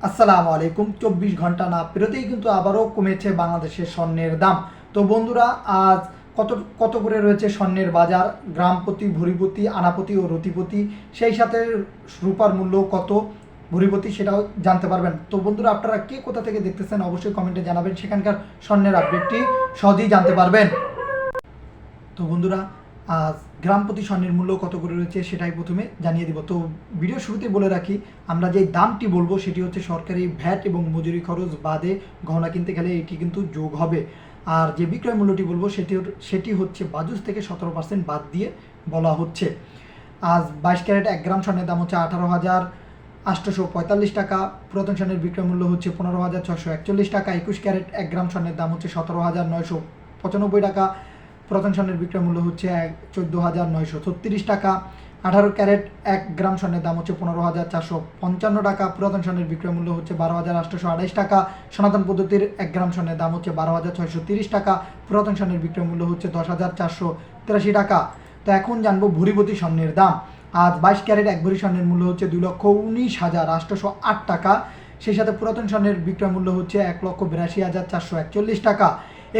আসসালামু আলাইকুম। 24 ঘন্টা না পেরোতেই কিন্তু আবারও কমেছে বাংলাদেশের স্বর্ণের দাম। তো বন্ধুরা, আজ কত কত করে রয়েছে স্বর্ণের বাজার, গ্রাম প্রতি, ভরিপতি, আনাপতি ও রতিপতি, সেই সাথে রূপার মূল্য কত ভরিপতি সেটাও জানতে পারবেন। তো বন্ধুরা, আপনারা কে কোথা থেকে দেখতেছেন অবশ্যই কমেন্টে জানাবেন, সেখানকার স্বর্ণের আপডেটটি সহজেই জানতে পারবেন। তো বন্ধুরা, আজ গ্রাম প্রতি স্বর্ণের মূল্য কত করে রয়েছে সেটাই প্রথমে জানিয়ে দিব। তো ভিডিও শুরুতে বলে রাখি, আমরা যে দামটি বলবো সেটি হচ্ছে সরকারি ভ্যাট এবং মজুরি খরচ বাদে গহনা কিনতে গেলে এটি কিন্তু যোগ হবে। আর যে বিক্রয় মূল্যটি বলবো সেটি হচ্ছে বাজুস থেকে 17% বাদ দিয়ে বলা হচ্ছে। আজ 22 ক্যারেট 1 গ্রাম স্বর্ণের দাম হচ্ছে 18,845 টাকা। পুরাতন স্বর্ণের বিক্রয় মূল্য হচ্ছে 15,641 টাকা। 21 ক্যারেট 1 গ্রাম স্বর্ণের দাম হচ্ছে 17,995 টাকা। পুরাতন স্বর্ণের বিক্রয় মূল্য হচ্ছে 14,936 টাকা। 18 ক্যারেট 1 গ্রাম স্বর্ণের দাম হচ্ছে 15,455 টাকা। পুরাতন স্বর্ণের বিক্রয় মূল্য হচ্ছে 12,828 টাকা। সনাতন পদ্ধতির 1 গ্রাম স্বর্ণের দাম হচ্ছে 12,630 টাকা। পুরাতন স্বর্ণের বিক্রয় মূল্য হচ্ছে 10,483 টাকা। তো এখন জানবো ভরিপতি স্বর্ণের দাম। আজ 22 ক্যারেট 1 ভরি স্বর্ণের মূল্য হচ্ছে 2,19,808 টাকা। সেই সাথে পুরাতন স্বর্ণের বিক্রয় মূল্য হচ্ছে 1,82,441 টাকা।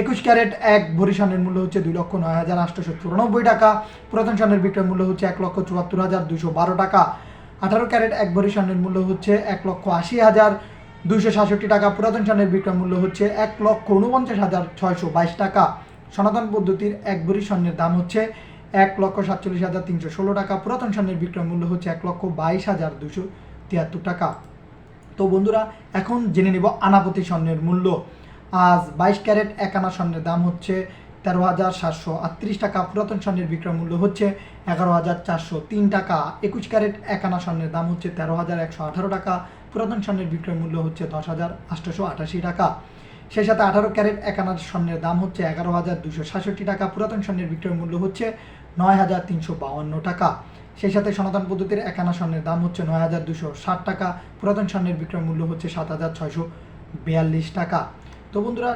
21 ক্যারেট 1 ভরি স্বর্ণের মূল্য হচ্ছে 2,09,894 টাকা। পুরাতন স্বর্ণের বিক্রয় মূল্য হচ্ছে 1,74,212 টাকা। 18 ক্যারেট 1 ভরি স্বর্ণের মূল্য হচ্ছে 1,80,266 টাকা। পুরাতন স্বর্ণের বিক্রয় মূল্য হচ্ছে 1,49,622 টাকা। সনাতন পদ্ধতির 1 ভরি স্বর্ণের দাম হচ্ছে 1,47,316 টাকা। পুরাতন স্বর্ণের বিক্রয় মূল্য হচ্ছে 1,22,273 টাকা। তো বন্ধুরা, এখন জেনে নিব আনাপতি স্বর্ণের মূল্য। আজ 22 ক্যারেট 1 আনা স্বর্ণের দাম হচ্ছে 13,738 টাকা। পুরাতন স্বর্ণের বিক্রয় মূল্য হচ্ছে 11,403 টাকা। 21 ক্যারেট 1 আনা স্বর্ণের দাম হচ্ছে 13,118 টাকা। পুরাতন স্বর্ণের বিক্রয় মূল্য হচ্ছে 10,888 টাকা। সেই সাথে 18 ক্যারেট 1 আনা স্বর্ণের দাম হচ্ছে 11,266 টাকা। পুরাতন স্বর্ণের বিক্রয় মূল্য হচ্ছে 9,352 টাকা। সেই সাথে সনাতন পদ্ধতির 1 আনা স্বর্ণের দাম হচ্ছে 9,260 টাকা। পুরাতন স্বর্ণের বিক্রয় মূল্য হচ্ছে 7,642 টাকা। তো বন্ধুরা,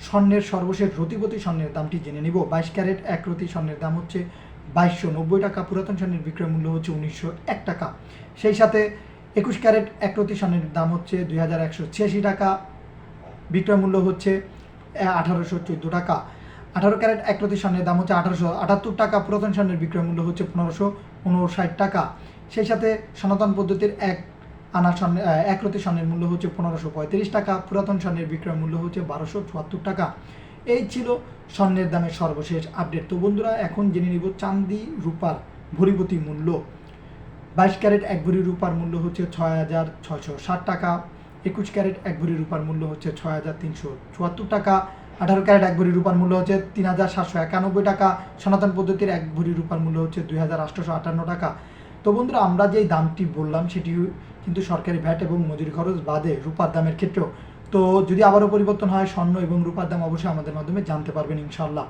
স্বর্ণের সর্বশেষ রতিপতি স্বর্ণের দামটি জেনে নিব। 22 ক্যারেট 1 রতি স্বর্ণের দাম হচ্ছে 2,290 টাকা। পুরাতন স্বর্ণের বিক্রয় মূল্য হচ্ছে 1,901 টাকা। সেই সাথে 21 ক্যারেট 1 রতি স্বর্ণের দাম হচ্ছে 2,186 টাকা। বিক্রয় মূল্য হচ্ছে 1,814 টাকা। 18 ক্যারেট 1 রতি স্বর্ণের দাম হচ্ছে 1,878 টাকা। পুরাতন স্বর্ণের বিক্রয় মূল্য হচ্ছে 1,559 টাকা। সেই সাথে সনাতন পদ্ধতির 1 আনা স্বর্ণের 1 রতি স্বর্ণের মূল্য হচ্ছে 1,535 টাকা। পুরাতন স্বর্ণের বিক্রয় মূল্য হচ্ছে 1,274 টাকা। এই ছিল স্বর্ণের দামের সর্বশেষ আপডেট। তো বন্ধুরা, এখন জেনে নিব চাঁদি রূপার ভরিপতি মূল্য। 22 ক্যারেট 1 ভরি রূপার মূল্য হচ্ছে 6,660 টাকা। 21 ক্যারেট 1 ভরি রূপার মূল্য হচ্ছে 6,374 টাকা। 18 ক্যারেট 1 ভরি রূপার মূল্য হচ্ছে 3,791 টাকা। সনাতন পদ্ধতির 1 ভরি রূপার মূল্য হচ্ছে 2,858 টাকা। তো বন্ধুরা, আমরা যেই দামটি বললাম সেটি কিন্তু সরকারি ভ্যাট এবং মজুরি খরচ বাদে রূপার দামের ক্ষেত্রেও। তো যদি আবারও পরিবর্তন হয় স্বর্ণ এবং রূপার দাম, অবশ্যই আমাদের মাধ্যমে জানতে পারবেন ইনশাআল্লাহ।